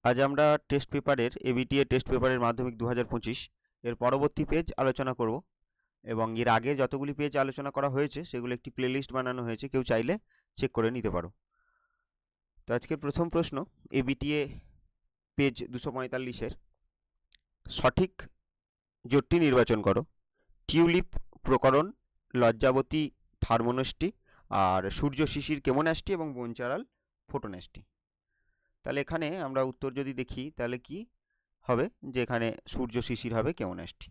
আজ আমরা টেস্ট পেপারের এবিটিএ টেস্ট পেপারের মাধ্যমিক 2025 এর পরবর্তী পেজ আলোচনা করব এবং এর আগে যতগুলি পেজ আলোচনা করা হয়েছে সেগুলো একটি প্লেলিস্ট বানানো হয়েছে, কেউ চাইলে চেক করে নিতে পারো। তো আজকের প্রথম প্রশ্ন, এবিটিএ পেজ 245-এর সঠিক জোটটি নির্বাচন করো। টিউলিপ প্রকরণ, লজ্জাবতী থার্মোনষ্টি, আর সূর্য শিশির কেমোন্যাস্টি এবং বনচারাল ফোটোন্যাস্টি। তাহলে এখানে আমরা উত্তর যদি দেখি তাহলে কি হবে, যে এখানে সূর্য শিশির হবে কেমোন্যাস্টি।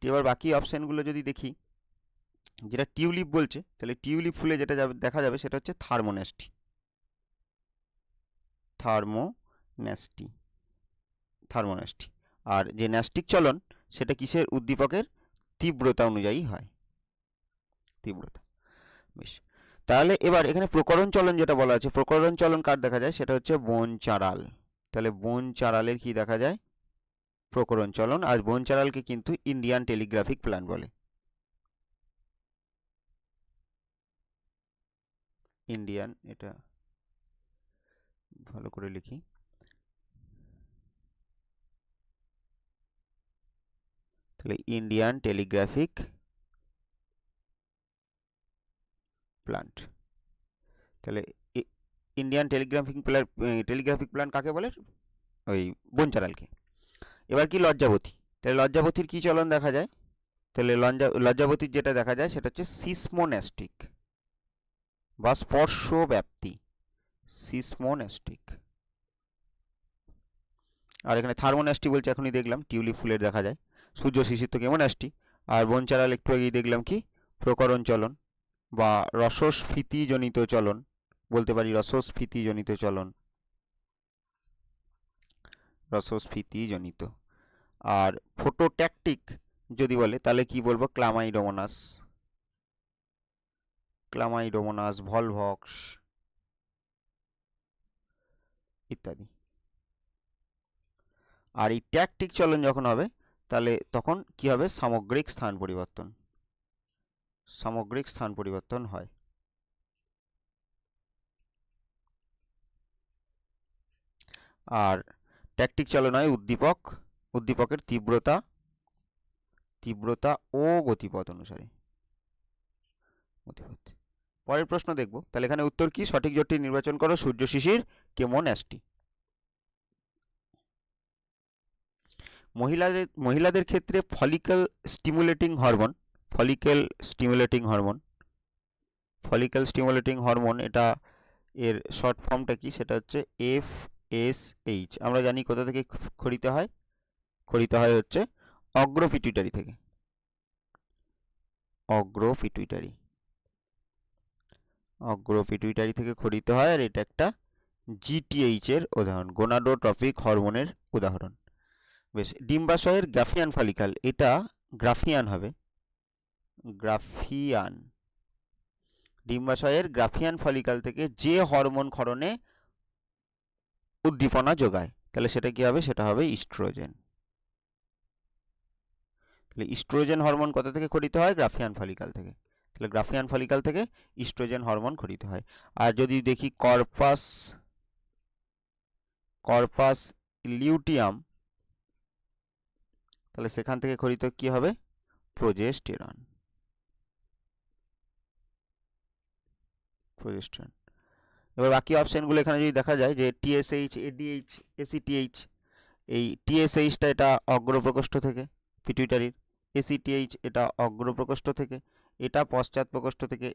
এবার বাকি অপশানগুলো যদি দেখি, যেটা টিউলিপ বলছে, তাহলে টিউলিপ ফুলে যেটা দেখা যাবে সেটা হচ্ছে থার্মোন্যাস্টি। থার্মোন্যাস্টি। আর যে ন্যাস্টিক চলন সেটা কিসের উদ্দীপকের তীব্রতা অনুযায়ী হয়, তীব্রতা। বেশ, তাহলে এবার এখানে প্রকরণ চলন যেটা বলা আছে, প্রকরণ চলন কার দেখা যায় সেটা হচ্ছে বনচারাল। তাহলে বনচারালের কি দেখা যায়? প্রকরণ চলন। আর বনচারালকে কিন্তু ইন্ডিয়ান টেলিগ্রাফিক প্ল্যান বলে। ইন্ডিয়ান, এটা ভালো করে লিখি, তাহলে ইন্ডিয়ান টেলিগ্রাফিক প্ল্যান্ট। তাহলে ইন্ডিয়ান টেলিগ্রাফিক প্ল্যান্ট কাকে বলে? ওই বনচারালকে। এবার কি লজ্জাবতী, তাহলে লজ্জাবতীর কি চলন দেখা যায়? তাহলে লজ্জাবতীর যেটা দেখা যায় সেটা হচ্ছে সিসমোন্যাস্টিক বা স্পর্শ ব্যাপ্তি, সিসমোন্যাস্টিক। আর এখানে থার্মোন্যাস্টি বলছে, এখনই দেখলাম টিউলিপ ফুলের দেখা যায়। সূর্য শিশির তো কেমোন্যাস্টি। আর বনচারাল একটু আগেই দেখলাম কি প্রকরণ চলন বা রসস্ফীতিজনিত চলন, বলতে পারি রসস্ফীতিজনিত চলন, রসস্ফীতিজনিত। আর ফোটোট্যাকটিক যদি বলে তাহলে কি বলবো? ক্লামাইডোমোনাস, ভলভক্স ইত্যাদি। আর এই ট্যাকটিক চলন যখন হবে তাহলে তখন কি হবে? সামগ্রিক স্থান পরিবর্তন, সামগ্রিক স্থান পরিবর্তন হয়। আর ট্যাকটিক চলন হয় উদ্দীপকের তীব্রতা ও গতিপথ অনুসারে। পরের প্রশ্ন দেখব, তাহলে এখানে উত্তর কি? সঠিক জোটটি নির্বাচন করো, সূর্য শিশির কেমোন্যাস্টি। মহিলাদের ক্ষেত্রে ফলিক্যাল স্টিমুলেটিং হরমোন, এটা এর শর্ট ফর্মটা কি? সেটা হচ্ছে FSH। আমরা জানি কোথা থেকে খরিত হয়? খরিত হয় হচ্ছে অগ্রপিটুইটারি থেকে। অগ্রপিটুইটারি থেকে খরিত হয়। আর এটা একটা GTH এর উদাহরণ, গোনাডোট্রপিক হরমোনের উদাহরণ। বেশ, ডিম্বাশয়ের গ্রাফিয়ান ফলিকাল, এটা গ্রাফিয়ান হবে, গ্রাফিয়ান। ডিম্বাশয়ের গ্রাফিয়ান ফলিকাল থেকে যে হরমোন ক্ষরণে উদ্দীপনা যোগায়, তাহলে সেটা কি হবে? সেটা হবে ইস্ট্রোজেন। তাহলে ইস্ট্রোজেন হরমোন কোথা থেকে খরিত হয়? গ্রাফিয়ান ফলিকাল থেকে। তাহলে গ্রাফিয়ান ফলিকাল থেকে ইস্ট্রোজেন হরমোন খরিত হয়। আর যদি দেখি কর্পাস লিউটিয়াম, তাহলে সেখান থেকে খরিত কি হবে? প্রোজেস্টেরন। এবার বাকি অপশানগুলো এখানে যদি দেখা যায়, যে TSH, ADH, ACTH, এই TSHটা এটা অগ্রপ্রকোষ্ঠ থেকে পিটুইটারির, ACTH এটা অগ্রপ্রকোষ্ঠ থেকে, এটা পশ্চাৎ প্রকোষ্ঠ থেকে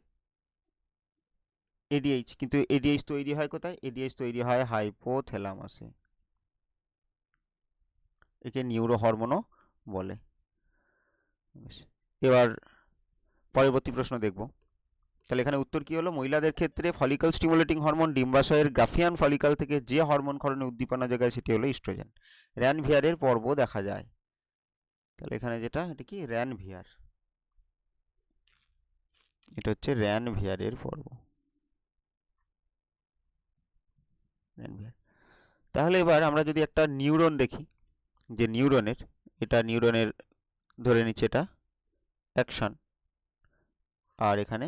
ADH। কিন্তু ADH তৈরি হয় কোথায়? ADH তৈরি হয় হাইপোথ্যালামাসে, একে নিউরো হরমোনও বলে। এবার পরবর্তী প্রশ্ন দেখব, তাহলে এখানে উত্তর কি হলো? মহিলাদের ক্ষেত্রে ফলিকল স্টিমুলেটিং হরমোন ডিম্বাশয়ের গ্রাফিয়ান ফলিকাল থেকে যে হরমোন ক্ষরণে উদ্দীপনা যোগায় সেটি হলো ইস্ট্রোজেন। র্যানভিয়ারের পর্ব দেখা যায়। তাহলে এখানে যেটা, এটা কি? র্যানভিয়ার। এটা হচ্ছে র্যানভিয়ারের পর্ব। তাহলে এবার আমরা যদি একটা নিউরন দেখি, যে নিউরনের ধরে নিচ্ছে এটা অ্যাকশন, আর এখানে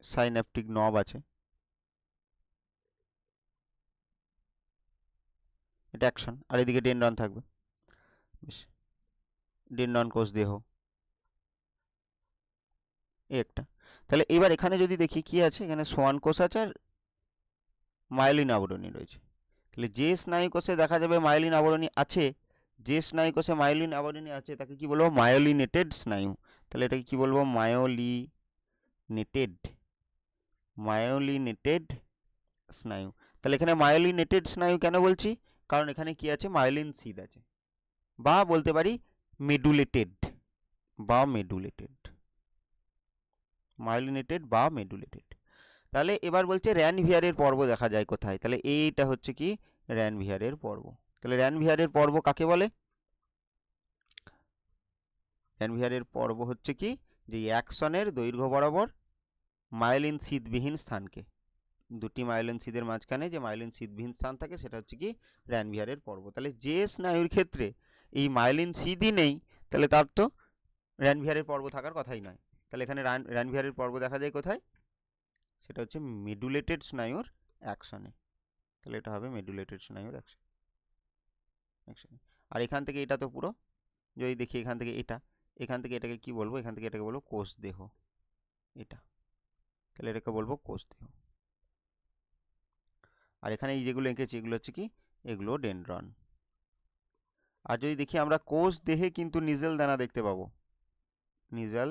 সাইন্যাপটিক নব আছে। এটা অ্যাকশন, আর এদিকে ডেনড্রন থাকবে। বেশ, ডেনড্রন কোষ দেহ এই একটা। তাহলে এবার এখানে যদি দেখি কি আছে, এখানে সোয়ান কোষ আছে আর মায়োলিন আবরণী রয়েছে। তাহলে যে স্নায়ু কোষে দেখা যাবে মায়োলিন আবরণী আছে, যে স্নায়ু কোষে মায়োলিন আবরণী আছে তাকে কি বলবো? মায়োলিনেটেড স্নায়ু। তাহলে এটাকে কি বলবো? মায়োলিনেটেড, মায়োলিনেটেড স্নায়ু। তাহলে এখানে মায়োলিনেটেড স্নায়ু কেন বলছি? কারণ এখানে কি আছে? মায়োলিন সিদ আছে, বা বলতে পারি মেডুলেটেড বা মেডুলেটেড, মায়োলিনেটেড বা মেডুলেটেড। তাহলে এবার বলছে র্যানভিয়ারের পর্ব দেখা যায় কোথায়? তাহলে এইটা হচ্ছে কি র্যানভিয়ারের পর্ব। তাহলে র্যানভিয়ারের পর্ব কাকে বলে? র্যানভিয়ারের পর্ব হচ্ছে কি যে অ্যাকশনের দৈর্ঘ্য বরাবর মায়োলিন সিদবিহীন স্থানকে, দুটি মায়োলিন সিদের মাঝখানে যে মায়োলিন সিদবিহীন স্থান থাকে সেটা হচ্ছে কি র্যানভিয়ারের পর্ব। তাহলে যে স্নায়ুর ক্ষেত্রে এই মায়োলিন সিদই নেই তাহলে তার তো র্যানভিয়ারের পর্ব থাকার কথাই নয়। তাহলে এখানে র্যানভিয়ারের পর্ব দেখা যায় কোথায়? সেটা হচ্ছে মেডুলেটেড স্নায়ুর অ্যাকশনে। তাহলে এটা হবে মেডুলেটেড স্নায়ুর অ্যাকশনে। আর এখান থেকে এটা তো পুরো, যদি দেখি এখান থেকে এখান থেকে এটাকে কি বলবো? এখান থেকে এটাকে বলবো কোষ দেহ, এটা। তাহলে এটাকে বলবো কোষ দেহ। আর এখানে এই যেগুলো এঁকেছি এগুলো হচ্ছে কি, এগুলো ডেনড্রন। আর যদি দেখি আমরা কোষ দেহে কিন্তু নিজেল দানা দেখতে পাবো, নিজেল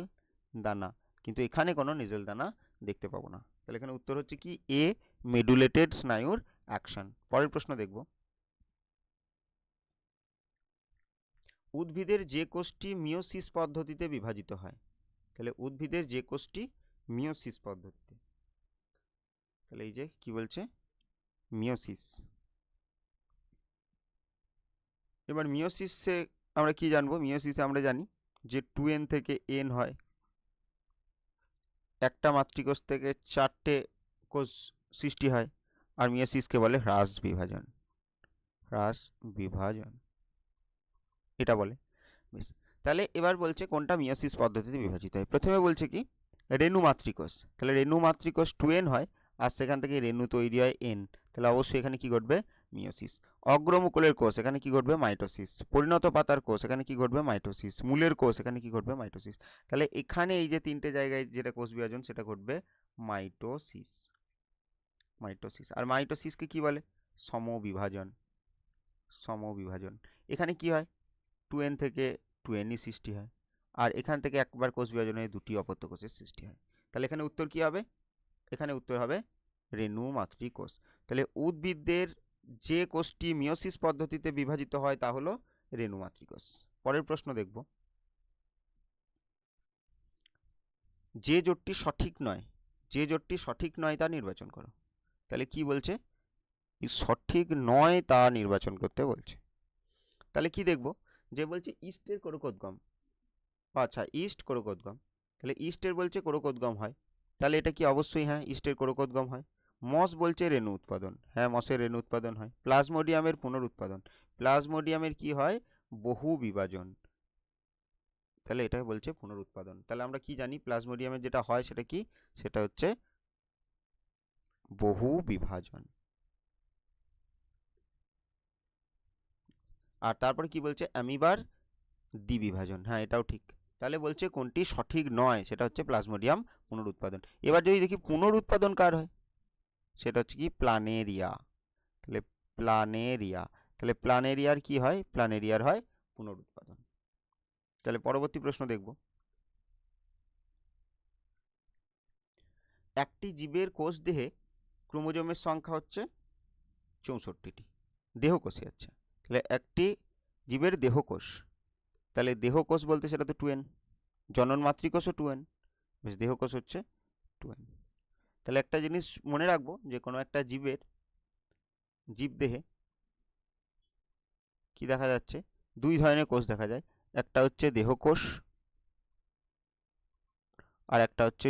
দানা, কিন্তু এখানে কোনো নিজেল দানা দেখতে পাবো না। তাহলে এখানে উত্তর হচ্ছে কি এ, মেডুলেটেড স্নায়ুর অ্যাকশন। পরের প্রশ্ন দেখব, উদ্ভিদের যে কোষটি মিওসিস পদ্ধতিতে বিভাজিত হয়। তাহলে উদ্ভিদের যে কোষটি মিওসিস পদ্ধতিতে, তাহলে এই যে কি বলছে মিওসিস। এবার মিওসিসে আমরা কি জানবো? মিওসিসে আমরা জানি যে 2n থেকে n হয়, একটা মাতৃকোষ থেকে 4টে কোষ সৃষ্টি হয়, আর মিওসিসকে বলে হ্রাস বিভাজন, হ্রাস বিভাজন এটা বলে। বেশ, তাহলে এবার বলছে কোনটা মিওসিস পদ্ধতিতে বিভাজিত হয়। প্রথমে বলছে কি রেণু মাতৃকোষ। তাহলে রেণু মাতৃকোষ 2n হয়, আর সেখান থেকে রেণু তৈরি হয় n। তাহলে অবশ্যই এখানে কি ঘটবে? মিওসিস। অগ্রমুকুলের কোষ, এখানে কি ঘটবে? মাইটোসিস। পরিণত পাতার কোষ, এখানে কি ঘটবে? মাইটোসিস। মূলের কোষ, এখানে কি ঘটবে? মাইটোসিস। তাহলে এখানে এই যে 3টে জায়গায় যেটা কোষ বিভাজন সেটা ঘটবে মাইটোসিস, মাইটোসিস। আর মাইটোসিসকে কি বলে? সমবিভাজন, সমবিভাজন। এখানে কি হয়? 2n থেকে 2nই সৃষ্টি হয়, আর এখান থেকে একবার কোষ বিভাজন হয়ে দুটি অপত্য কোষের সৃষ্টি হয়। তাহলে এখানে উত্তর কি হবে? এখানে উত্তর হবে রেণু মাতৃকোষ। তাহলে উদ্ভিদদের যে কোষটি মিওসিস পদ্ধতিতে বিভাজিত হয় তা হলো রেণু মাতৃকোষ। পরের প্রশ্ন দেখব, যে জোটটি সঠিক নয়, যে জোটটি সঠিক নয় তা নির্বাচন করো। তাহলে কি বলছে? সঠিক নয় তা নির্বাচন করতে বলছে। তাহলে কি দেখব? যে বলছে ইস্টের কোরকোদ্গম, আচ্ছা ইস্ট কোরকোদ্গম। তাহলে ইস্টের বলছে কোরকোদ্গম হয়, তাহলে এটা কি অবশ্যই হ্যাঁ ইস্টের কোরকোদ্গম হয়। মস বলছে রেণু উৎপাদন, হ্যাঁ মসের রেণু উৎপাদন হয়। প্লাজমোডিয়ামের পুনরুৎপাদন, প্লাজমোডিয়ামের কি হয়? বহু বিভাজন, তাহলে এটা বলছে পুনরুৎপাদন। তাহলে আমরা কি জানি প্লাজমোডিয়ামের যেটা হয় সেটা কি? সেটা হচ্ছে বহু বিভাজন। আর তারপরে কি বলছে? অ্যামিবার দ্বিবিভাজন, হ্যাঁ এটাও ঠিক। তাহলে বলছে কোনটি সঠিক নয়, সেটা হচ্ছে প্লাজমোডিয়াম পুনরুৎপাদন। এবার যদি দেখি পুনরুৎপাদন কার হয়, সেটা হচ্ছে কি প্লানেরিয়া। তাহলে প্লানেরিয়া, তাহলে প্লানেরিয়ার কি হয়? প্লানেরিয়ার হয় পুনরুৎপাদন। তাহলে পরবর্তী প্রশ্ন দেখব, একটি জীবের কোষ দেহে ক্রোমোজোমের সংখ্যা হচ্ছে 64টি, দেহকোষে। আচ্ছা, তাহলে একটি জীবের দেহকোষ, তাহলে দেহকোষ বলতে সেটা তো 2n, জনন মাতৃকোষও 2n, বেশ দেহকোষ হচ্ছে 2n। তাহলে একটা জিনিস মনে রাখবো যে কোনো একটা জীবদেহে কি দেখা যাচ্ছে? দুই ধরনের কোষ দেখা যায়, একটা হচ্ছে দেহকোষ আর একটা হচ্ছে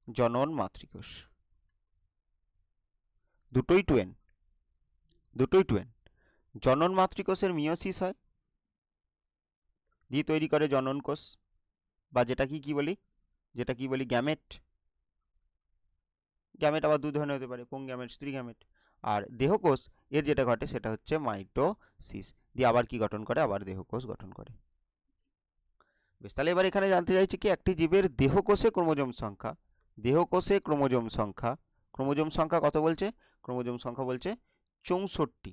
জনন মাতৃকোষ। দুটোই 2n, দুটোই 2n। জনন মাতৃকোষের মিওসিস হয়, দিয়ে তৈরি করে জনন কোষ, বা যেটা কি বলি, যেটা কি বলি গ্যামেট। গ্যামেট আবার দু ধরনের হতে পারে, পুং গ্যামেট, স্ত্রী গ্যামেট। আর দেহকোষ এর যেটা ঘটে সেটা হচ্ছে মাইটোসিস, দিয়ে আবার কি গঠন করে, আবার দেহকোষ গঠন করে। বেশ, তাহলে এবার এখানে জানতে চাইছি কি একটি জীবের দেহকোষে ক্রোমোজোম সংখ্যা, দেহকোষে ক্রোমোজোম সংখ্যা, ক্রোমোজোম সংখ্যা কত বলছে, ক্রোমোজোম সংখ্যা বলছে 64।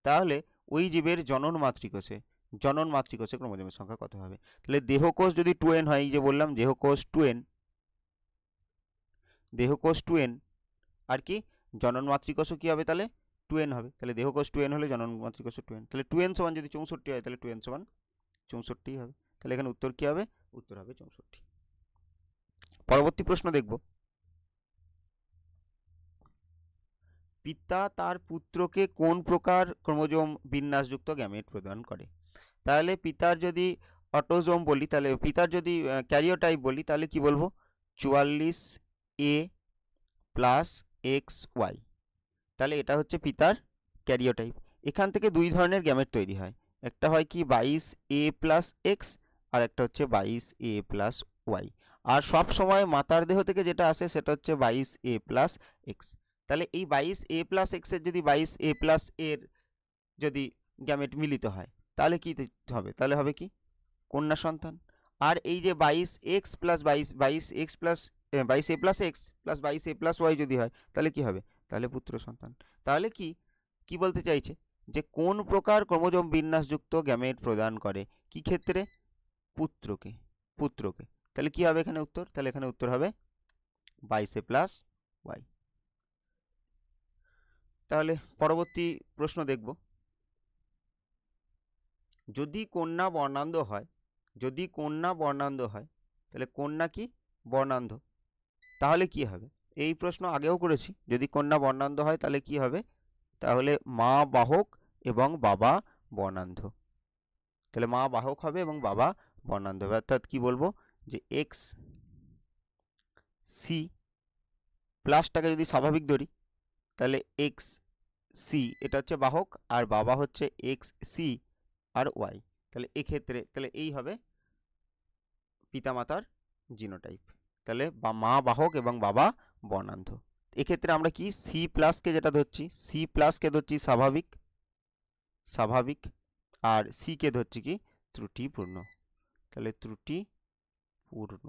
তাহলে ওই জীবের জনন মাতৃকোষে ক্রোমোজোমের সংখ্যা কত হবে? তাহলে দেহকোষ যদি 2n হয়, এই যে বললাম দেহকোষ 2n, দেহকোষ 2n, আর কি জনন মাতৃকোষও কি হবে তাহলে 2n হবে। তাহলে দেহকোষ 2n হলে জনন মাতৃকোষও 2n, তাহলে 2n সমান যদি 64 হয় তাহলে 2n সমান 64 হবে। তাহলে এখানে উত্তর কি হবে? উত্তর হবে 64। পরবর্তী প্রশ্ন দেখব, পিতা তার পুত্রকে কোন প্রকার ক্রোমোজোম বিন্যাসযুক্ত গ্যামেট প্রদান করে? তাহলে পিতার যদি অটোজোম বলি, তাহলে পিতার যদি ক্যারিওটাইপ বলি, তাহলে কি বলবো, 44A প্লাস XY। তাহলে এটা হচ্ছে পিতার ক্যারিওটাইপ। এখান থেকে দুই ধরনের গ্যামেট তৈরি হয়, একটা হয় কি 22A প্লাস এক্স, আর একটা হচ্ছে 22A প্লাস ওয়াই। আর সব সময় মাতার দেহ থেকে যেটা আসে সেটা হচ্ছে 22A প্লাস এক্স। তাহলে এই 22A প্লাস এক্সের যদি 22A প্লাস এর যদি গ্যামেট মিলিত হয় তাহলে কি হবে? তাহলে হবে কি কন্যা সন্তান। আর এই যে 22X plus 22X plus 22A plus x plus 22A plus y যদি হয় তাহলে কি হবে? তাহলে পুত্র সন্তান। তাহলে কি বলতে চাইছে যে কোন প্রকার ক্রোমোজোম বিন্যাসযুক্ত গ্যামেট প্রদান করে, কি ক্ষেত্রে? পুত্রকে। তাহলে কি হবে এখানে উত্তর? তাহলে এখানে উত্তর হবে 22A প্লাস ওয়াই। তাহলে পরবর্তী প্রশ্ন দেখব, যদি কন্যা বর্ণান্ধ হয়, তাহলে কন্যা কি বর্ণান্ধ, তাহলে কি হবে? এই প্রশ্ন আগেও করেছি, যদি কন্যা বর্ণান্ধ হয় তাহলে কি হবে? তাহলে মা বাহক এবং বাবা বর্ণান্ধ। তাহলে মা বাহক হবে এবং বাবা বর্ণান্ধ হবে, অর্থাৎ কি বলবো যে এক্স সি প্লাসটাকে যদি স্বাভাবিক ধরি তাহলে এক্স সি এটা হচ্ছে বাহক, আর বাবা হচ্ছে এক্স সি আর ওয়াই। তাহলে এক্ষেত্রে তাহলে এই হবে পিতামাতার জিনোটাইপ। তাহলে মা বাহক এবং বাবা বর্ণান্ধ। এক্ষেত্রে আমরা কি সি প্লাসকে যেটা ধরছি, সি প্লাসকে ধরছি স্বাভাবিক, আর সি কে ধরছি কি ত্রুটিপূর্ণ। তাহলে ত্রুটিপূর্ণ।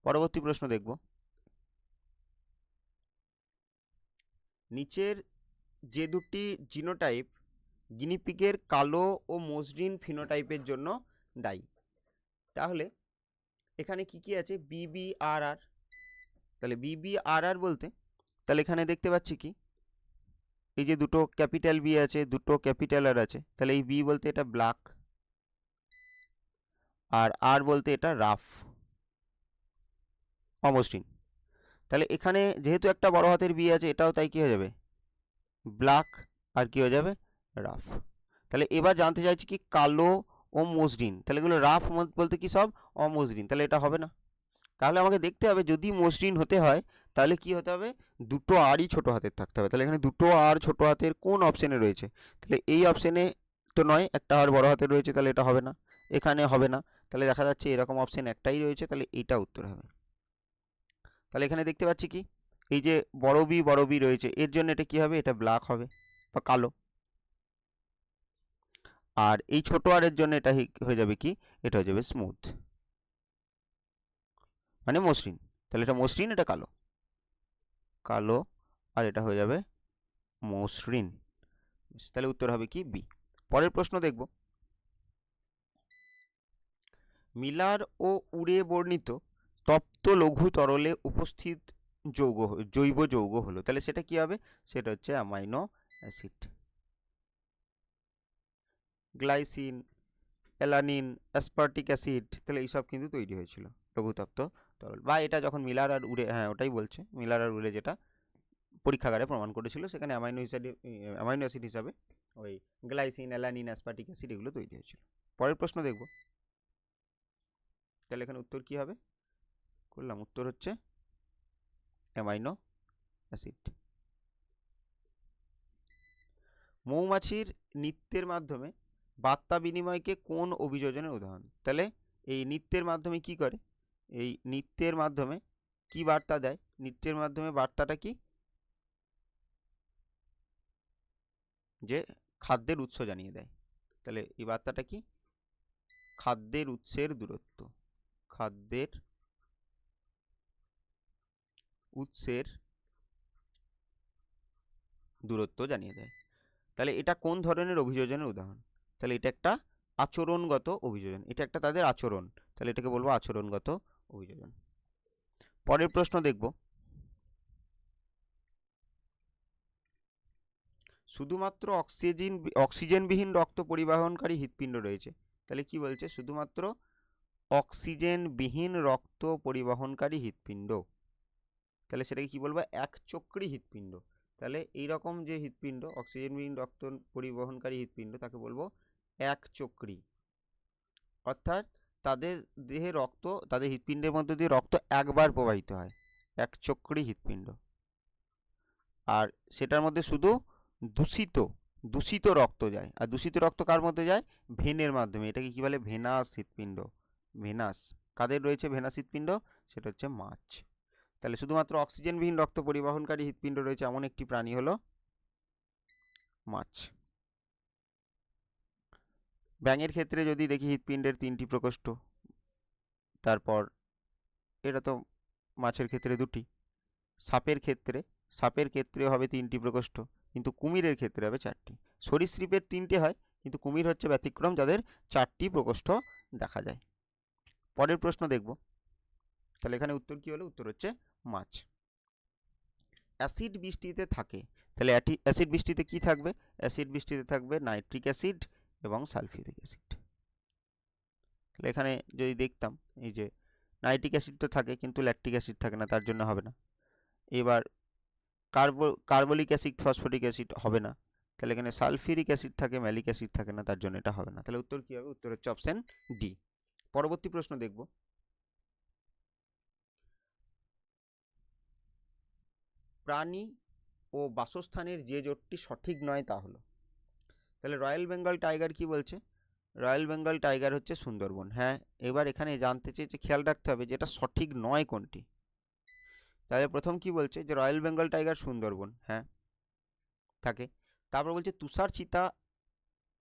পরবর্তী প্রশ্ন দেখব, নিচের যে দুটি জিনোটাইপ গিনিপিগের কালো ও মসৃণ ফিনোটাইপের জন্য দায়ী, তাহলে এখানে কি আছে? BBRR। তাহলে BBRR বলতে তাহলে এখানে দেখতে পাচ্ছি কি এই যে দুটো ক্যাপিটাল বি আছে, দুটো ক্যাপিটাল আর আছে, তাহলে এই বি বলতে এটা ব্ল্যাক, আর আর বলতে এটা রাফ অমসৃণ। তাহলে এখানে যেহেতু একটা বড় হাতের বি আছে, এটাও তাই কি হয়ে যাবে ব্ল্যাক, আর কি হয়ে যাবে রাফ। তাহলে এবার জানতে চাইছি কি কালো ও মসৃণ, তাহলে এগুলো রাফ বলতে কি সব অমসৃণ, তাহলে এটা হবে না। তাহলে আমাকে দেখতে হবে যদি মসৃণ হতে হয় তাহলে কি হতে হবে, দুটো আরই ছোট হাতের থাকতে হবে। তাহলে এখানে দুটো আর ছোট হাতের কোন অপশানে রয়েছে? তাহলে এই অপশানে তো নয়, একটা আর বড় হাতের রয়েছে, তাহলে এটা হবে না, এখানে হবে না। তাহলে দেখা যাচ্ছে এরকম অপশান একটাই রয়েছে, তাহলে এইটা উত্তর হবে। তাহলে এখানে দেখতে পাচ্ছি কি এই যে বড় বি রয়েছে, এর জন্য এটা কি হবে, এটা ব্ল্যাক হবে বা কালো। আর এই ছোট আর এর জন্য এটা হয়ে যাবে কি, এটা হয়ে যাবে স্মুথ মানে মসৃণ। তাহলে এটা মসৃণ, এটা কালো, আর এটা হয়ে যাবে মসৃণ। তাহলে উত্তর হবে কি বি। পরের প্রশ্ন দেখব, মিলার ও উরে বর্ণিত তপ্ত লঘু তরলে উপস্থিত জৈব যৌগ হলো, তাহলে সেটা কি হবে? সেটা হচ্ছে amino acid. Glycine, alanine, aspartic acid, তাহলে এইসব কিন্তু তৈরি হয়েছিল লঘুতপ্ত তরল। বা এটা যখন মিলার আর উরে, হ্যাঁ ওটাই বলছে, মিলার আর উরে যেটা পরীক্ষাগারে প্রমাণ করেছিল সেখানে অ্যামাইনো অ্যাসিড হিসাবে ওই গ্লাইসিন, অ্যালানিন, অ্যাসপার্টিক অ্যাসিড এগুলো তৈরি হয়েছিল। পরের প্রশ্ন দেখব, তাহলে এখানে উত্তর কি হবে করলাম, উত্তর হচ্ছে অ্যামাইনো অ্যাসিড। মৌমাছির নৃত্যের মাধ্যমে বার্তা বিনিময়কে কোন অভিযোজনের উদাহরণ? তাহলে এই নৃত্যের মাধ্যমে কি করে, এই নৃত্যের মাধ্যমে কি বার্তা দেয়, নৃত্যের মাধ্যমে বার্তাটা কি যে খাদ্যের উৎস জানিয়ে দেয়। তাহলে এই বার্তাটা কি? খাদ্যের উৎসের দূরত্ব, খাদ্যের উৎসের দূরত্ব জানিয়ে দেয়। তাহলে এটা কোন ধরনের অভিযোজনের উদাহরণ? তাহলে এটা একটা আচরণগত অভিযোজন, এটা একটা তাদের আচরণ, তাহলে এটাকে বলবো আচরণগত অভিযোজন। পরের প্রশ্ন দেখব, শুধুমাত্র অক্সিজেনবিহীন রক্ত পরিবহনকারী হৃৎপিণ্ড রয়েছে। তাহলে কি বলছে? শুধুমাত্র অক্সিজেনবিহীন রক্ত পরিবহনকারী হৃৎপিণ্ড, তাহলে সেটাকে কি বলবো? একচক্রী হৃৎপিণ্ড। তাহলে এইরকম যে হৃৎপিণ্ড, অক্সিজেনবিহীন রক্ত পরিবহনকারী হৃৎপিণ্ড, তাকে বলবো একচক্রী। অর্থাৎ তাদের দেহে রক্ত, তাদের হৃৎপিণ্ডের মধ্যে দিয়ে রক্ত একবার প্রবাহিত হয়, একচক্রী হৃৎপিণ্ড। আর সেটার মধ্যে শুধু দূষিত রক্ত যায়। আর দূষিত রক্ত কার মধ্যে যায়? ভেনের মাধ্যমে। এটাকে কি বলে? ভেনাস হৃৎপিণ্ড। ভেনাস। কাদের রয়েছে ভেনাস হৃৎপিণ্ড? সেটা হচ্ছে মাছ। তাহলে শুধুমাত্র অক্সিজেনবিহীন রক্ত পরিবহনকারী হৃৎপিণ্ড রয়েছে এমন একটি প্রাণী হলো মাছ। ব্যাঙের ক্ষেত্রে যদি দেখি হৃৎপিণ্ডের 3টি প্রকোষ্ঠ, তারপর এটা তো মাছের ক্ষেত্রে 2টি। সাপের ক্ষেত্রে হবে 3টি প্রকোষ্ঠ, কিন্তু কুমিরের ক্ষেত্রে হবে 4টি। সরীসৃপের 3টে হয়, কিন্তু কুমির হচ্ছে ব্যতিক্রম, যাদের 4টি প্রকোষ্ঠ দেখা যায়। পরের প্রশ্ন দেখব, তাহলে এখানে উত্তর কি হলো? উত্তর হচ্ছে মাছ। অ্যাসিড বৃষ্টিতে থাকে, তাহলে অ্যাসিড বৃষ্টিতে কি থাকবে? অ্যাসিড বৃষ্টিতে থাকবে নাইট্রিক অ্যাসিড এবং সালফিউরিক অ্যাসিড। তাহলে এখানে যদি দেখতাম, এই যে নাইট্রিক অ্যাসিড তো থাকে কিন্তু ল্যাকটিক অ্যাসিড থাকে না, তার জন্য হবে না। এবার কার্বলিক অ্যাসিড, ফসফরিক অ্যাসিড হবে না। তাহলে এখানে সালফিউরিক অ্যাসিড থাকে, ম্যালিক অ্যাসিড থাকে না, তার জন্য এটা হবে না। তাহলে উত্তর কি হবে? উত্তর হচ্ছে অপশন ডি। পরবর্তী প্রশ্ন দেখব, প্রাণী ও বাসস্থানের যে জোটটি সঠিক নয় তা হলো। তাহলে রয়্যাল বেঙ্গল টাইগার কি বলছে? রয়্যাল বেঙ্গল টাইগার হচ্ছে সুন্দরবন। হ্যাঁ, এবার এখানে জানতে চেয়েছে, খেয়াল রাখতে হবে যেটা সঠিক নয় কোনটি। তাহলে প্রথম কি বলছে? যে রয়্যাল বেঙ্গল টাইগার সুন্দরবন, হ্যাঁ থাকে। তারপর বলছে তুষার চিতা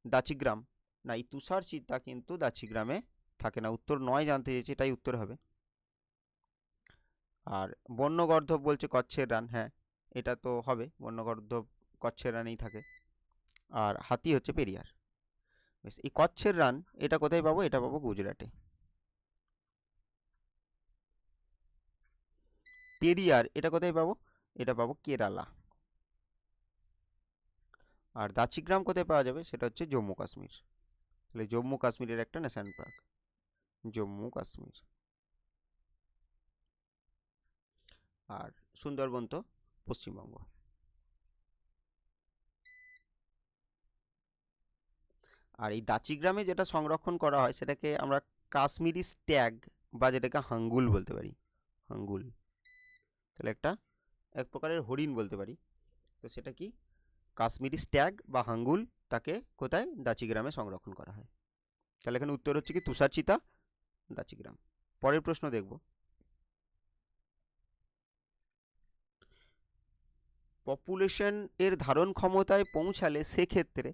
দাচিগ্রাম, না, এই তুষার চিতা কিন্তু দাচিগ্রামে থাকে না। উত্তর নয় জানতে চেয়েছে, এটাই উত্তর হবে। আর বন্যগর্ধব বলছে কচ্ছের রান, হ্যাঁ এটা তো হবে, বন্যগর্ধব কচ্ছের রানেই থাকে। আর হাতি হচ্ছে পেরিয়ার। বেশ, এই কচ্ছের রান এটা কোথায় পাবো? এটা পাবো গুজরাটে। পেরিয়ার এটা কোথায় পাবো? এটা পাবো কেরালা। আর দাচিগ্রাম কোথায় পাওয়া যাবে? সেটা হচ্ছে জম্মু কাশ্মীর। তাহলে জম্মু কাশ্মীরের একটা ন্যাশনাল পার্ক, জম্মু কাশ্মীর। আর সুন্দরবন তো পশ্চিমবঙ্গ। আর এই দাচিগ্রামে যেটা সংরক্ষণ করা হয় সেটাকে আমরা কাশ্মীরি স্ট্যাগ বা যেটাকে হাঙ্গুল বলতে পারি, হাঙ্গুল। তাহলে এক প্রকারের হরিণ বলতে পারি। তো সেটা কি? কাশ্মীরি স্ট্যাগ বা হাঙ্গুল, তাকে কোথায়? দাচিগ্রামে সংরক্ষণ করা হয়। তাহলে এখানে উত্তর হচ্ছে কি? তুষার চিতা, দাচিগ্রাম। পরের প্রশ্ন দেখব, পপুলেশন এর ধারণ ক্ষমতায় পৌঁছালে সেক্ষেত্রে,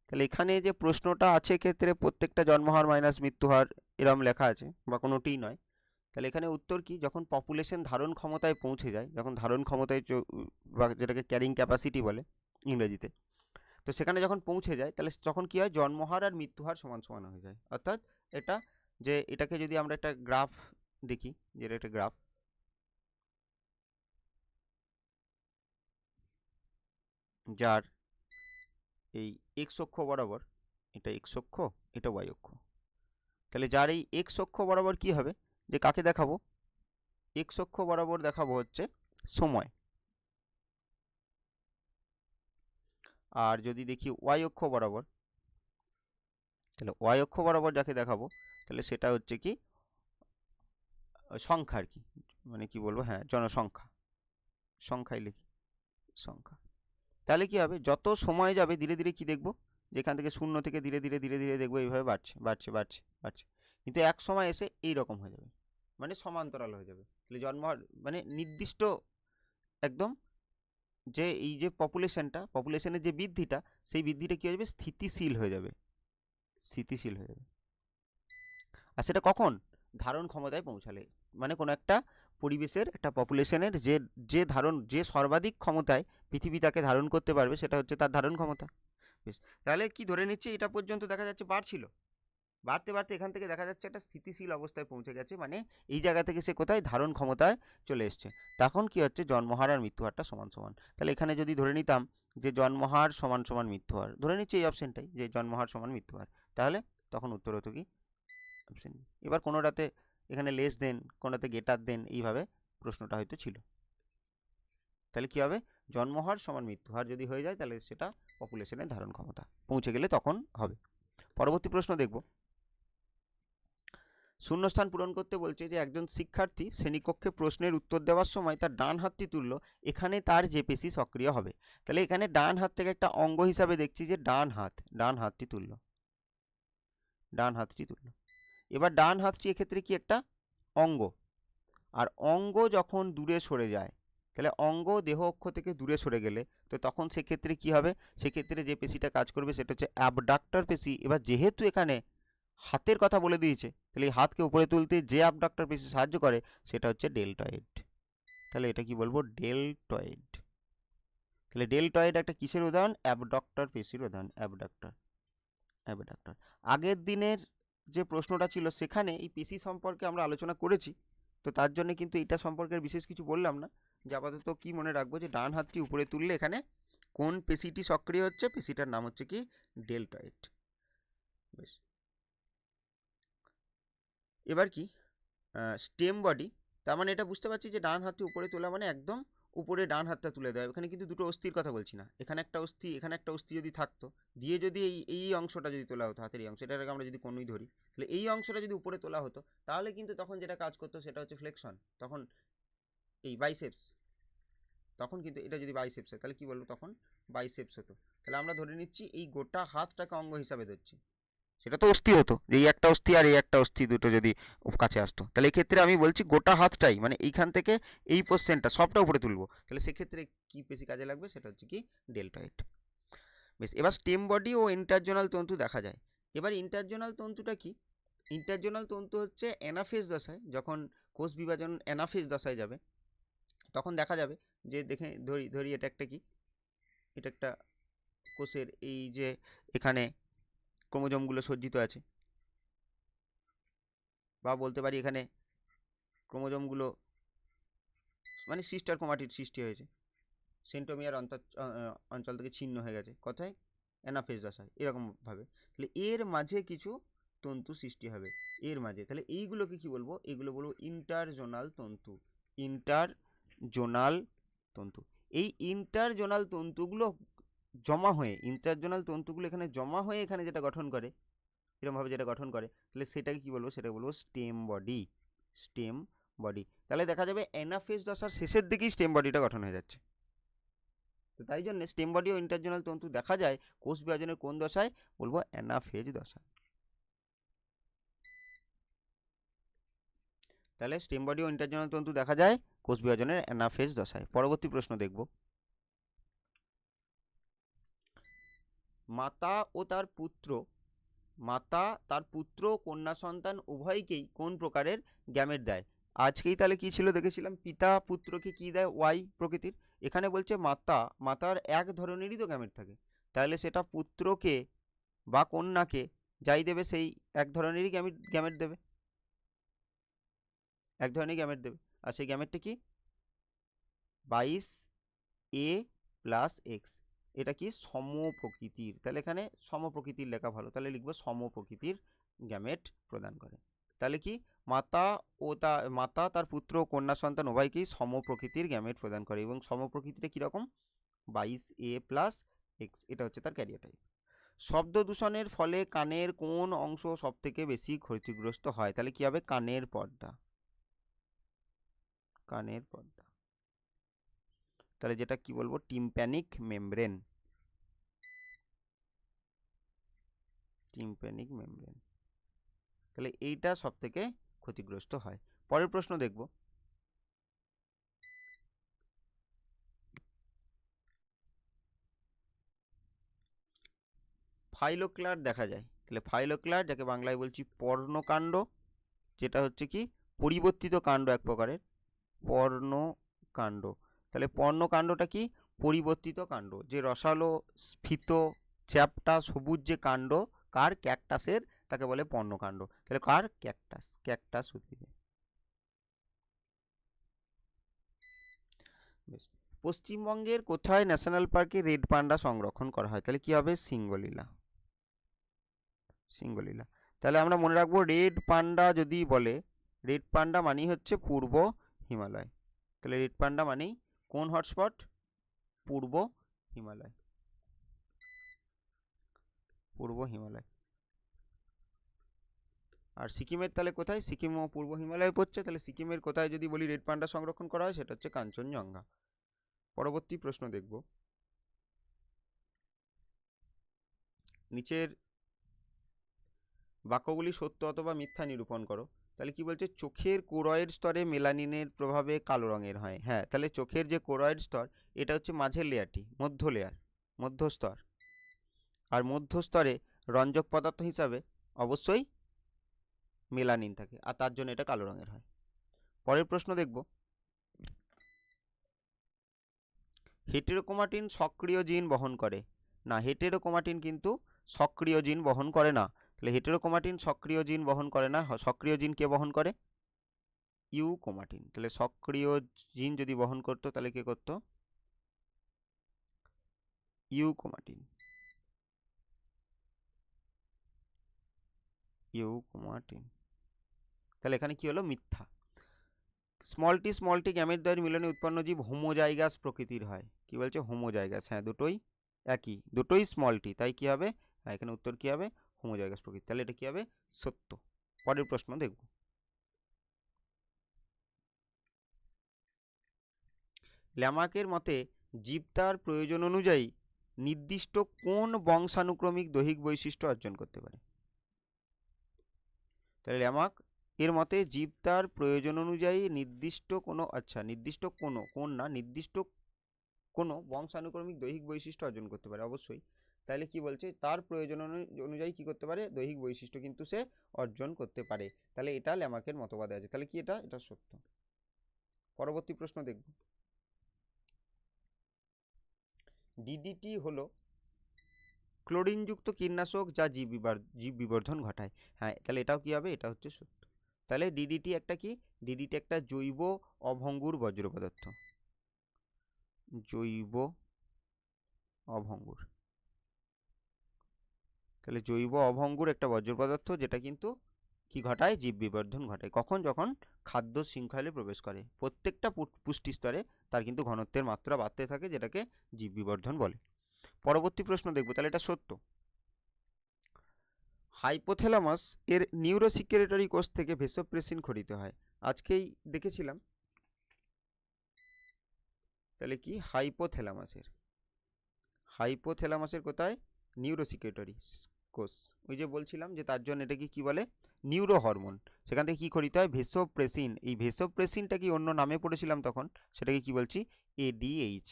তাহলে এখানে যে প্রশ্নটা আছে ক্ষেত্রে প্রত্যেকটা জন্মহার মাইনাস মৃত্যুহার এরম লেখা আছে, বা কোনোটিই নয়। তাহলে এখানে উত্তর কি? যখন পপুলেশন ধারণ ক্ষমতায় পৌঁছে যায়, যখন ধারণ ক্ষমতায় বা যেটাকে ক্যারিং ক্যাপাসিটি বলে ইংরেজিতে, তো সেখানে যখন পৌঁছে যায় তাহলে তখন কি হয়? জন্মহার আর মৃত্যুহার সমান সমান হয়ে যায়। অর্থাৎ এটা, যে এটাকে যদি আমরা একটা গ্রাফ দেখি, যেটা একটা গ্রাফ, যার এই এক্স অক্ষ বরাবর, এটা এক্স অক্ষ, এটা ওয়াই অক্ষ। তাহলে যার এই এক্স অক্ষ বরাবর কি হবে? যে কাকে দেখাবো? এক্স অক্ষ বরাবর দেখাবো হচ্ছে সময়। আর যদি দেখি ওয়াই অক্ষ বরাবর, তাহলে ওয়াই অক্ষ বরাবর যাকে দেখাবো তাহলে সেটা হচ্ছে কি? সংখ্যা আর কি, মানে কি বলবো, হ্যাঁ জনসংখ্যা, সংখ্যাই লিখি, সংখ্যা। তাহলে কি হবে? যত সময় যাবে ধীরে ধীরে কি দেখবো? যেখান থেকে শূন্য থেকে ধীরে ধীরে ধীরে ধীরে দেখবো এইভাবে বাড়ছে বাড়ছে বাড়ছে বাড়ছে, কিন্তু এক সময় এসে এই রকম হয়ে যাবে, মানে সমান্তরাল হয়ে যাবে। তাহলে জন্ম, মানে নির্দিষ্ট একদম যে এই যে পপুলেশনের যে বৃদ্ধিটা, সেই বৃদ্ধিটা কী হয়ে যাবে, স্থিতিশীল হয়ে যাবে, স্থিতিশীল হয়ে যাবে। আর সেটা কখন, ধারণ ক্ষমতায় পৌঁছালে, মানে কোনো একটা পরিবেশের একটা পপুলেশনের যে সর্বাধিক ক্ষমতায় পৃথিবী তাকে ধারণ করতে পারবে, সেটা হচ্ছে তার ধারণ ক্ষমতা। বেশ, তাহলে কি ধরে নিচ্ছি, এটা পর্যন্ত দেখা যাচ্ছে বাড়ছিল, বাড়তে বাড়তে এখান থেকে দেখা যাচ্ছে একটা স্থিতিশীল অবস্থায় পৌঁছে গেছে, মানে এই জায়গা থেকে সে কোথায়, ধারণ ক্ষমতায় চলে এসছে। তখন কি হচ্ছে, জন্মহার আর মৃত্যুহারটা সমান সমান। তাহলে এখানে যদি ধরে নিতাম যে জন্মহার সমান সমান মৃত্যুহার, ধরে নিচ্ছি এই অপশনটাই, যে জন্মহার সমান মৃত্যুহার, তাহলে তখন উত্তর হতো কি অপশন। এবার কোনোটাতে এখানে লেস দেন, কোনোটাতে গেটার দেন, এইভাবে প্রশ্নটা হয়তো ছিল। তাহলে কি হবে, জন্মহার সমান মৃত্যুহার যদি হয়ে যায়, তাহলে সেটা পপুলেশনের ধারণ ক্ষমতা পৌঁছে গেলে তখন হবে। পরবর্তী প্রশ্ন দেখব। শূন্যস্থান পূরণ করতে বলছে যে একজন শিক্ষার্থী শ্রেণীকক্ষে প্রশ্নের উত্তর দেওয়ার সময় তার ডান হাতটি তুলল, এখানে তার যে পেশি সক্রিয় হবে। তাহলে এখানে ডান হাত থেকে একটা অঙ্গ হিসাবে দেখছি যে ডান হাতটি তুলল, ডান হাতটি তুলল। এবার ডান হাতটি এক্ষেত্রে কি একটা অঙ্গ, আর অঙ্গ যখন দূরে সরে যায়, তাহলে অঙ্গ দেহ অক্ষ থেকে দূরে সরে গেলে, তো তখন সেক্ষেত্রে কি হবে, সেক্ষেত্রে যে পেশিটা কাজ করবে সেটা হচ্ছে অ্যাবডাক্টর পেশি। এবার যেহেতু এখানে হাতের কথা বলে দিয়েছে, তাহলে এই হাতকে উপরে তুলতে যে অ্যাবডাক্টর পেশি সাহায্য করে সেটা হচ্ছে ডেলটয়েড। তাহলে এটা কি বলবো, ডেলটয়েড। তাহলে ডেলটয়েড একটা কিসের উদাহরণ, অ্যাবডাক্টর পেশির উদাহরণ, অ্যাবডাক্টর। আগের দিনের যে প্রশ্নটা ছিল সেখানে এই পেশি সম্পর্কে আমরা আলোচনা করেছি, তো তার জন্য কিন্তু এটা সম্পর্কে বিশেষ কিছু বললাম না। যে আপাতত কি মনে রাখবো, যে ডান হাতটি উপরে তুললে এখানে কোন পেশিটি সক্রিয় হচ্ছে, পেশিটার নাম হচ্ছে কি ডেলটয়েড। বেশ, এবার কি স্টেম বডি, তার মানে এটা বুঝতে পারছি যে ডান হাতটি উপরে তোলা মানে একদম উপরে ডান হাতটা তুলে দেওয়া। এখানে কিন্তু দুটো অস্থির কথা বলছি না, এখানে একটা অস্থি, এখানে একটা অস্থি যদি থাকতো, দিয়ে যদি এই অংশটা যদি তোলা হতো, হাতের এই অংশ, এটাকে আমরা যদি কোনোই ধরি, তাহলে এই অংশটা যদি উপরে তোলা হতো, তাহলে কিন্তু তখন যেটা কাজ করতো সেটা হচ্ছে ফ্লেকশন, তখন এই বাইসেপস, তখন কিন্তু এটা যদি বাইসেপস হয় তাহলে কি বলবো, তখন বাইসেপস হতো। তাহলে আমরা ধরে নিচ্ছি এই গোটা হাতটাকে অঙ্গ হিসাবে ধরছি, সেটা তো অস্থি হতো, যে এই একটা অস্থি আর এই একটা অস্থি দুটো যদি কাছে আসতো, তাহলে এক্ষেত্রে আমি বলছি গোটা হাতটাই, মানে এইখান থেকে এই পোর্শনটা সবটা উপরে তুলবো, তাহলে সেক্ষেত্রে কি পেশি কাজে লাগবে, সেটা হচ্ছে কি ডেলটয়েড। বেশ, এবার স্টেম বডি ও ইন্টারজোনাল তন্তু দেখা যায়। এবার ইন্টারজোনাল তন্তুটা কি, ইন্টারজোনাল তন্তু হচ্ছে অ্যানাফেজ দশায়, যখন কোষ বিভাজন অ্যানাফেজ দশায় যাবে, তখন দেখা যাবে যে দেখে ধরি ধরি এটা একটা কি, এটা একটা কোষের এই যে এখানে ক্রোমোজোমগুলো সজ্জিত আছে, বা বলতে পারি এখানে ক্রোমোজোমগুলো মানে সিস্টার ক্রোমাটিড সৃষ্টি হয়েছে, সেন্ট্রোমিয়ার অঞ্চল থেকে ছিন্ন হয়ে গেছে, কথায় অ্যানাফেজ দশায় এরকমভাবে। তাহলে এর মাঝে কিছু তন্তু সৃষ্টি হবে, এর মাঝে, তাহলে এইগুলোকে কি বলবো, এগুলো বলবো ইন্টারজোনাল তন্তু, ইন্টারজোনাল তন্তু। এই ইন্টারজোনাল তন্তুগুলো জমা হয়ে, ইন্টারজোনাল তন্তুগুলো এখানে জমা হয়ে এখানে যেটা গঠন করে, এরকমভাবে যেটা গঠন করে, তাহলে সেটাকে কি বলবো, সেটাকে বলবো স্টেম বডি, স্টেম বডি। তাহলে দেখা যাবে অ্যানাফেজ দশার শেষের দিকেই স্টেম বডিটা গঠন হয়ে যাচ্ছে। তো তাই জন্য স্টেম বডি ও ইন্টারজোনাল তন্তু দেখা যায় কোষ বিভাজনের কোন দশায়, বলবো অ্যানাফেজ দশায়। তাহলে স্টেম বডি ও ইন্টারজোনাল তন্তু দেখা যায় কোষ বিভাজনের অ্যানাফেজ দশায়। পরবর্তী প্রশ্ন দেখব। মাতা ও তার পুত্র, মাতা তার পুত্র কন্যা সন্তান উভয়কেই কোন প্রকারের গ্যামেট দেয়। আজকেই তাহলে কি ছিল দেখেছিলাম, পিতা পুত্রকে কি দেয়, ওয়াই প্রকৃতির। এখানে বলছে মাতার এক ধরনেরই তো গ্যামেট থাকে, তাহলে সেটা পুত্রকে বা কন্যাকে যাই দেবে সেই এক ধরনেরই গ্যামেট দেবে, এক ধরনের গ্যামেট দেবে। আর সেই গ্যামেটটা কি, 22a+x। এটা কি সম প্রকৃতির, তাহলে এখানে সম প্রকৃতির লেখা ভালো, তাহলে লিখবো সম প্রকৃতির গ্যামেট প্রদান করে। তাহলে কি, মাতা তার পুত্র ও কন্যা সন্তান উভয়কেই সম প্রকৃতির গ্যামেট প্রদান করে, এবং সম প্রকৃতিটা কীরকম, 22a+x, এটা হচ্ছে তার ক্যারিওটাইপ। শব্দ দূষণের ফলে কানের কোন অংশ সব থেকে বেশি ক্ষতিগ্রস্ত হয়, তাহলে কি হবে, কানের পর্দা, কানের পর্দা। তাহলে যেটা কি বলবো, টিম্প্যানিক মেমব্রেন, টিম্প্যানিক মেমব্রেন। তাহলে এইটা সব থেকে ক্ষতিগ্রস্ত হয়। পরের প্রশ্ন দেখব। ফাইলোক্লার দেখা যায়। তাহলে ফাইলোক্লার, যাকে বাংলায় বলছি পর্ণকাণ্ড, যেটা হচ্ছে কি পরিবর্তিত কাণ্ড এক প্রকারের, পর্ণকাণ্ড। তাহলে পর্ণকাণ্ডটা কি পরিবর্তিত কাণ্ড, যে রসালো স্ফীত চ্যাপ্টা সবুজ যে কাণ্ড কার, ক্যাকটাসের, তাকে বলে পর্ণকাণ্ড। তাহলে কার, ক্যাকটাস, ক্যাকটাস উদ্ভিদে। পশ্চিমবঙ্গের কোথায় ন্যাশনাল পার্কে রেড পান্ডা সংরক্ষণ করা হয়? তাহলে কি হবে, সিঙ্গলীলা, সিঙ্গলীলা। তাহলে আমরা মনে রাখবো রেড পান্ডা যদি বলে, রেড পান্ডা মানেই হচ্ছে পূর্ব হিমালয়। তাহলে রেড পান্ডা মানেই কোন হটস্পট, পূর্ব হিমালয়, পূর্ব হিমালয়। আর সিকিমের তাহলে কোথায়, সিকিমও পূর্ব হিমালয়ে পড়ছে, তাহলে সিকিমের কোথায় যদি বলি রেড পান্ডা সংরক্ষণ করা হয়, সেটা হচ্ছে কাঞ্চনজঙ্ঘা। পরবর্তী প্রশ্ন দেখব, নিচের বাক্যগুলি সত্য অথবা মিথ্যা নিরূপণ করো। তাহলে কি বলছে, চোখের কোরয়েড স্তরে মেলানিনের প্রভাবে কালো রঙের হয়। হ্যাঁ, তাহলে চোখের যে কোরয়েড স্তর, এটা হচ্ছে মাঝের লেয়ারটি, মধ্য লেয়ার, মধ্যস্তর। আর মধ্যস্তরে রঞ্জক পদার্থ হিসাবে অবশ্যই মেলানিন থাকে, আর তার জন্য এটা কালো রঙের হয়। পরের প্রশ্ন দেখব, হেটেরোক্রোমাটিন সক্রিয় জিন বহন করে না, হেটেরোক্রোমাটিন কিন্তু সক্রিয় জিন বহন করে না। তাহলে হেটেরোক্রোমাটিন সক্রিয় জিন বহন করে না, সক্রিয় জিন কে বহন করে, ইউক্রোমাটিন। তাহলে সক্রিয় জিন যদি বহন করতো তাহলে কে করতো, ইউক্রোমাটিন, ইউক্রোমাটিন। তাহলে এখানে কি হলো, মিথ্যা। স্মল টি গ্যামেটদ্বয়ের মিলনে উৎপন্ন জীব হোমোজাইগাস প্রকৃতির হয়। কি বলছে, হোমোজাইগাস। হ্যাঁ, দুটোই একই, দুটোই স্মল টি, তাই কি হবে, হ্যাঁ এখানে উত্তর কি হবে, হোমোজাইগাস প্রকৃতি। তাহলে এটা কি হবে, সত্য। পরের প্রশ্ন দেখব, ল্যামার্কের মতে জীব তার প্রয়োজন অনুযায়ী নির্দিষ্ট কোন বংশানুক্রমিক দৈহিক বৈশিষ্ট্য অর্জন করতে পারে? তাহলে ল্যামার্ক এর মতে জীব তার প্রয়োজন অনুযায়ী নির্দিষ্ট কোনো, নির্দিষ্ট কোনো, কোন না, নির্দিষ্ট কোনো বংশানুক্রমিক দৈহিক বৈশিষ্ট্য অর্জন করতে পারে অবশ্যই। তাহলে কি বলছে, তার প্রয়োজন অনুযায়ী কি করতে পারে, দৈহিক বৈশিষ্ট্য কিন্তু সে অর্জন করতে পারে। তাহলে এটা ল্যামার্কের মতবাদে আছে। তাহলে কি এটা, এটা সত্য। পরবর্তী প্রশ্ন দেখব, ডিডিটি হলো ক্লোরিনযুক্ত কীটনাশক যা জীব বিবর্ধন ঘটায়। হ্যাঁ, তাহলে এটাও কি হবে, এটা হচ্ছে সত্য। তাহলে ডিডিটি একটা কি, ডিডিটি একটা জৈব অভঙ্গুর বজ্র পদার্থ, জৈব অভঙ্গুর। তাহলে জৈব অভঙ্গুর একটা বজ্র পদার্থ, যেটা কিন্তু কি ঘটায়, জীব বিবর্ধন ঘটায়। কখন, যখন খাদ্য শৃঙ্খলে প্রবেশ করে, প্রত্যেকটা পুষ্টি স্তরে তার কিন্তু ঘনত্বের মাত্রা বাড়তে থাকে, যেটাকে জীব বিবর্ধন বলে। পরবর্তী প্রশ্ন দেখব, তাহলে এটা সত্য। হাইপোথ্যালামাস এর নিউরোসিক্রেটরি কোষ থেকে ভেসোপ্রেসিন খরিত হয়। আজকেই দেখেছিলাম। তাহলে কি, হাইপোথ্যালামাসের, হাইপোথ্যালামাসের কোথায়, নিউরোসিক্রেটরি কোষ। ওই যে বলছিলাম যে তার জন্য এটাকে কি বলে, নিউরো হরমোন। সেখান থেকে কি খরিত হয়, ভেসোপ্রেসিন। এই ভেসোপ্রেসিনটা কি অন্য নামে পড়েছিলাম তখন, সেটাকে কি বলছি, এডিএইচ,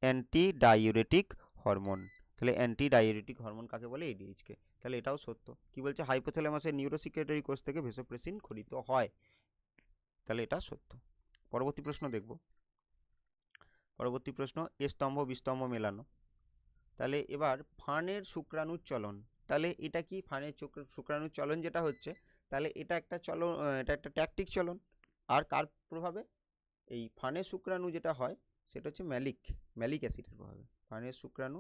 অ্যান্টি ডাইউরেটিক হরমোন। তাহলে অ্যান্টি ডাইউরেটিক হরমোন কাকে বলে, এডিএইচকে। তাহলে এটাও সত্য। কি বলছে, হাইপোথ্যালামাসের নিউরোসিক্রেটরি কোষ থেকে ভেসোপ্রেসিন খরিত হয়। তাহলে এটা সত্য। পরবর্তী প্রশ্ন দেখব, পরবর্তী প্রশ্ন, এ স্তম্ভ বিস্তম্ভ মেলানো। তাহলে এবার ফানের শুক্রাণুর চলন। তাহলে এটা কি, ফানের শুক্রাণুর চলন যেটা হচ্ছে, তাহলে এটা একটা চলন, এটা একটা ট্যাকটিক চলন। আর কার প্রভাবে, এই ফানের শুক্রাণু যেটা হয় সেটা হচ্ছে ম্যালিক অ্যাসিডের প্রভাবে। ফানের শুক্রাণু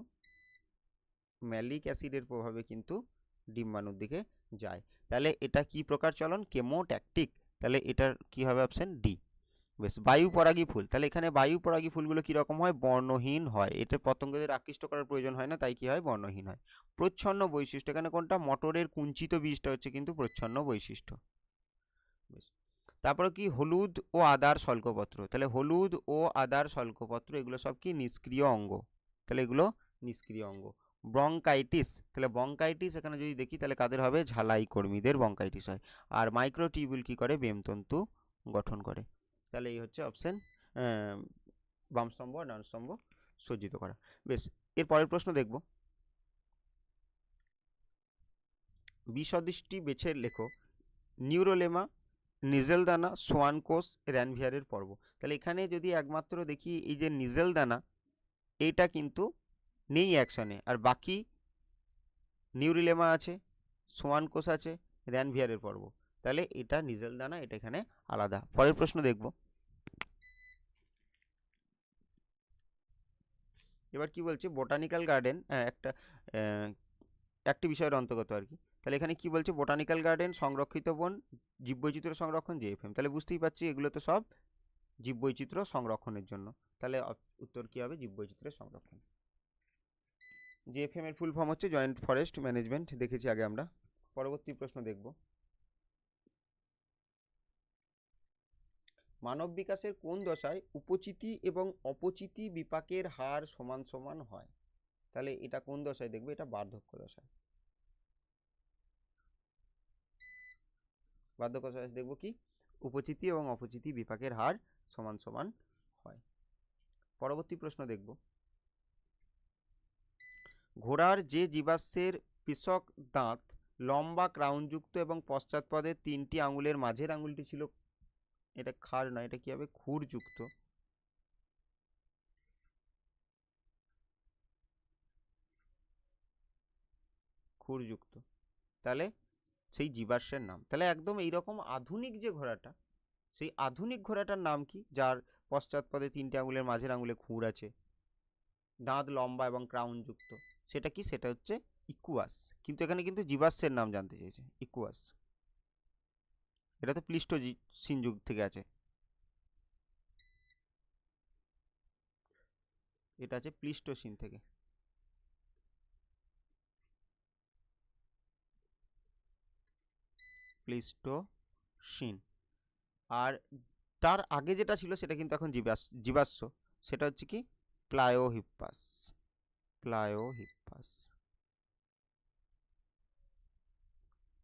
ম্যালিক অ্যাসিডের প্রভাবে কিন্তু ডিম্বাণুর দিকে যায়। তাহলে এটা কি প্রকার চলন, কেমোট্যাকটিক। তাহলে এটার কি হবে, অপশন ডি। বেশ, বায়ু পরাগী ফুল। তাহলে এখানে বায়ু পরাগী ফুলগুলো কীরকম হয়, বর্ণহীন হয়। এটা পতঙ্গদের আকৃষ্ট করার প্রয়োজন হয় না, তাই কি হয়, বর্ণহীন হয়। প্রচ্ছন্ন বৈশিষ্ট্য, এখানে কোনটা, মটরের কুঞ্চিত বীজটা হচ্ছে কিন্তু প্রচ্ছন্ন বৈশিষ্ট্য। বেশ, তারপরে কি, হলুদ ও আদার শল্কপত্র। তাহলে হলুদ ও আদার শল্কপত্র এগুলো সব কি, নিষ্ক্রিয় অঙ্গ। তাহলে এগুলো নিষ্ক্রিয় অঙ্গ। ব্রঙ্কাইটিস, তাহলে ব্রঙ্কাইটিস এখানে যদি দেখি তাহলে কাদের হবে, ঝালাই কর্মীদের ব্রঙ্কাইটিস হয়। আর মাইক্রোটিউবিউল কি করে, বেমতন্তু গঠন করে। তাহলে এই হচ্ছে অপশন, বাম স্তম্ভ আর ডান স্তম্ভ সজ্জিত করা। বেশ, এর পরের প্রশ্ন দেখব, বিসদৃষ্টি বেছে লেখো। নিউরোলেমা, নিজেল দানা, সোয়ান কোষ, র্যানভিয়ারের পর্ব। তাহলে এখানে যদি একমাত্র দেখি এই যে নিজেল দানা, এইটা কিন্তু নেই অ্যাকশনে, আর বাকি নিউরিলেমা আছে, সোয়ান কোষ আছে, র্যানভিয়ারের পর্ব। তাহলে এটা নিজেল দানা, এটা এখানে আলাদা। পরের প্রশ্ন দেখব। এবার কি বলছে, বোটানিক্যাল গার্ডেন একটি বিষয়ের অন্তর্গত আর কি। তাহলে এখানে কি বলছে, বোটানিক্যাল গার্ডেন, সংরক্ষিত বন, জীববৈচিত্র্য সংরক্ষণ, জিএফএম। তাহলে বুঝতেই পারছি এগুলো তো সব জীববৈচিত্র্য সংরক্ষণের জন্য। তাহলে উত্তর কি হবে, জীববৈচিত্র্যের সংরক্ষণ। জিএফএম এর ফুল ফর্ম হচ্ছে জয়েন্ট ফরেস্ট ম্যানেজমেন্ট, দেখেছি আগে আমরা। পরবর্তী প্রশ্ন দেখব। মানব বিকাশের কোন দশায় উপচিতি এবং অপচিতি বিপাকের হার সমান সমান হয়? তাহলে এটা কোন দশায় দেখবো, এটা বার্ধক্য দশায়। বার্ধক্য দশায় দেখবো কি, উপচিতি এবং অপচিতি বিপাকের হার সমান সমান হয়। পরবর্তী প্রশ্ন দেখব। ঘোড়ার যে জীবাশ্মের পিষক দাঁত লম্বা ক্রাউনযুক্ত এবং পশ্চাৎপদের 3টি আঙুলের মাঝের আঙুলটি ছিল, এটা খাড় নয়, এটা কি হবে, খুরযুক্ত। খুরযুক্ত, তাহলে সেই জীবাশ্মের নাম। তাহলে একদম এইরকম আধুনিক যে ঘোড়াটা, সেই আধুনিক ঘোড়াটার নাম কি, যার পশ্চাৎপদে 3টে আঙুলের মাঝের আঙুলে খুর আছে, দাঁত লম্বা এবং ক্রাউনযুক্ত, সেটা কি, সেটা হচ্ছে ইকুয়াস। কিন্তু এখানে কিন্তু জীবাশ্মের নাম জানতে চেয়েছে, ইকুয়াস। এটা তো প্লিস্টোসিন যুগ থেকে আছে, এটা আছে প্লিস্টোসিন থেকে। প্লিস্টোসিন। আর তার আগে যেটা ছিল সেটা কিন্তু এখন জীবাশ্ম, সেটা হচ্ছে কি, প্লায়োহিপ্পাস। প্লায়োহিপ্পাস,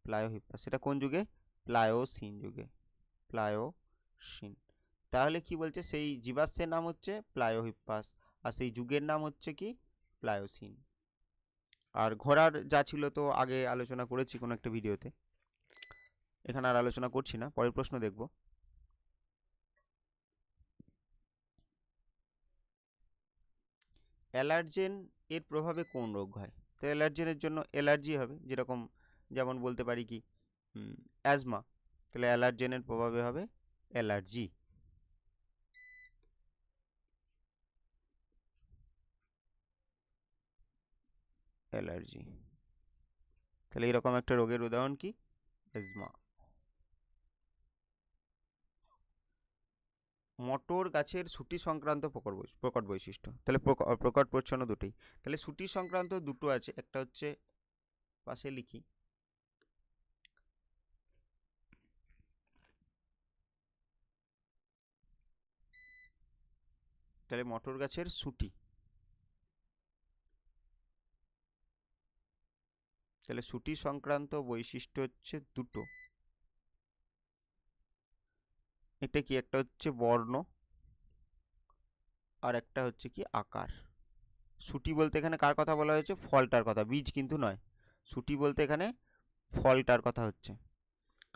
প্লায়োহিপ্পাস, সেটা কোন যুগে, প্লায়োসিন যুগে, প্লায়োসিন। তাহলে কি বলছে, সেই জীবাশ্মের নাম হচ্ছে প্লায়োহিপ্পাস, আর সেই যুগের নাম হচ্ছে কি, প্লায়োসিন। আর ঘোড়ার যা ছিল তো আগে আলোচনা করেছি কোনো একটা ভিডিওতে, এখানে আর আলোচনা করছি না। পরের প্রশ্ন দেখব। অ্যালার্জেন এর প্রভাবে কোন রোগ হয়? তো অ্যালার্জেনের জন্য অ্যালার্জি হবে, যেরকম যেমন বলতে পারি কি, অ্যাজমা। তাহলে অ্যালার্জেনের প্রভাবে হবে অ্যালার্জি। অ্যালার্জি, তাহলে এরকম একটা রোগের উদাহরণ কি, অ্যাজমা। মটর গাছের শুটি সংক্রান্ত প্রকট বৈশিষ্ট্য। তাহলে প্রকট প্রচ্ছন্ন দুটোই। তাহলে শুটি সংক্রান্ত দুটো আছে, একটা হচ্ছে পাশে লিখি, তাহলে মটর গাছের শুটি, তাহলে শুটি সংক্রান্ত বৈশিষ্ট্য হচ্ছে দুটো। এটা কি, একটা হচ্ছে বর্ণ, আর একটা হচ্ছে কি আকার। শুটি বলতে এখানে কার কথা বলা হয়েছে, ফলটার কথা, বীজ কিন্তু নয়। শুটি বলতে এখানে ফলটার কথা হচ্ছে।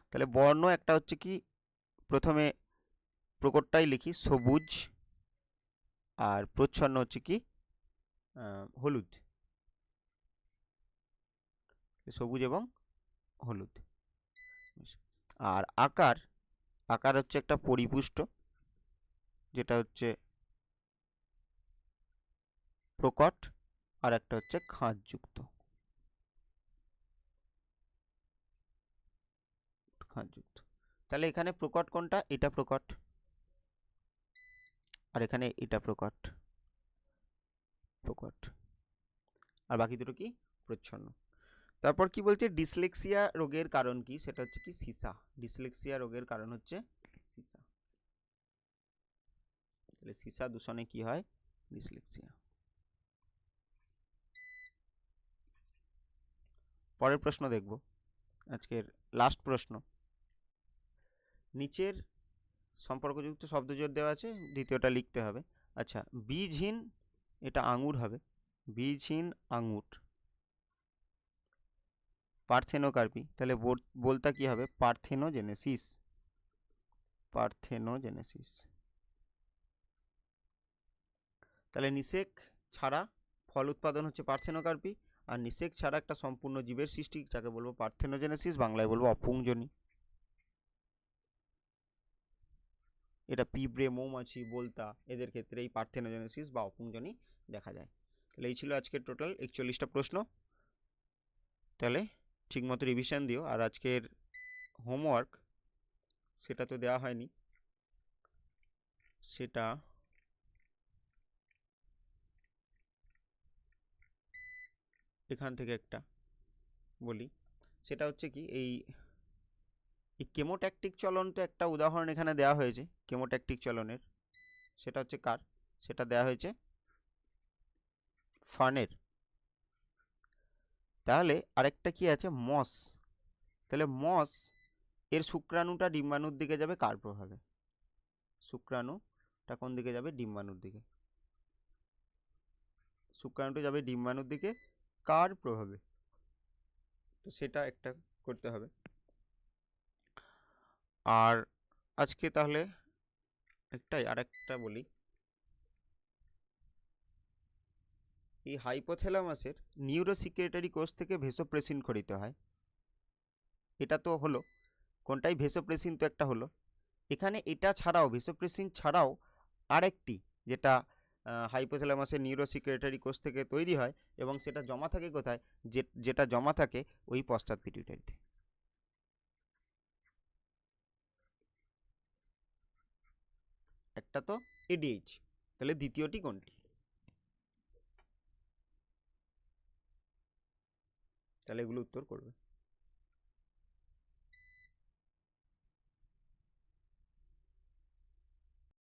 তাহলে বর্ণ একটা হচ্ছে কি, প্রথমে প্রকটটাই লিখি, সবুজ, আর প্রচ্ছন্ন হচ্ছে কি, হলুদ, সবুজ এবং হলুদ। আর আকার, আকার হচ্ছে একটা পরিপুষ্ট, যেটা হচ্ছে প্রকট, আর একটা হচ্ছে খাঁজযুক্ত। খাঁজযুক্ত, তাহলে এখানে প্রকট কোনটা, এটা প্রকট, আর এখানে এটা প্রকট, প্রকট, আর বাকি দুটো কি, প্রচ্ছন্ন। তারপর কি বলছে, ডিসলেক্সিয়া রোগের কারণ কি, সেটা হচ্ছে কি, সিসা। ডিসলেক্সিয়া রোগের কারণ হচ্ছে সিসা। তাহলে সিসা দূষণে কি হয়, ডিসলেক্সিয়া। পরের প্রশ্ন দেখব, আজকের লাস্ট প্রশ্ন। নিচের সম্পর্কযুক্ত শব্দজোড় দেওয়া আছে, দ্বিতীয়টা লিখতে হবে। আচ্ছা, বীজহীন, এটা আঙুর হবে, বীজহীন আঙুর, পার্থেনোকার্পি, তাহলে বলতা কি হবে? পার্থেনোজেনেসিস। পার্থেনোজেনেসিস। তাহলে নিষেক ছাড়া ফল উৎপাদন হচ্ছে পার্থেনোকার্পি, আর নিষেক ছাড়া একটা সম্পূর্ণ জীবের সৃষ্টি যাকে বলবো পার্থেনোজেনেসিস, বাংলায় বলবো অপুংজনি। এটা পিঁপড়ে, মৌমাছি, বোলতা এদের ক্ষেত্রে এই পার্থেনোজেনেসিস বা অপুংজনি দেখা যায়। তাহলে এই ছিল আজকের টোটাল 41টা প্রশ্ন। তাহলে ঠিকমতো রিভিশন দিও। আর আজকের হোমওয়ার্ক সেটা তো দেওয়া হয়নি, সেটা এখান থেকে একটা বলি। সেটা হচ্ছে কি, এই কেমোট্যাকটিক চলন তো একটা উদাহরণ এখানে দেওয়া হয়েছে কেমোট্যাকটিক চলনের। সেটা হচ্ছে কার? সেটা দেওয়া হয়েছে ফার্নের। তাহলে আরেকটা কি আছে? মস। তাহলে মস এর শুক্রাণুটা ডিম্বাণুর দিকে যাবে কার প্রভাবে? শুক্রাণুটা কোন দিকে যাবে? ডিম্বাণুর দিকে। শুক্রাণুটা যাবে ডিম্বাণুর দিকে কার প্রভাবে? তো সেটা একটা করতে হবে। আর আজকে তাহলে আরেকটা বলি, এই হাইপোথ্যালামাসের নিউরোসিক্রেটারি কোষ থেকে ভেসোপ্রেসিন খরিত হয়। এটা তো হলো, কোনটাই? ভেসোপ্রেসিন তো একটা হলো। এখানে এটা ছাড়াও, ভেসোপ্রেসিন ছাড়াও আরেকটি, যেটা হাইপোথ্যালামাসের নিউরোসিক্রেটারি কোষ থেকে তৈরি হয়, এবং সেটা জমা থাকে কোথায়? যেটা জমা থাকে ওই পশ্চাৎ পিটুইটারিতে। একটা তো এডিএইচ, তাহলে দ্বিতীয়টি কোনটি? তাহলে এগুলো উত্তর করবে।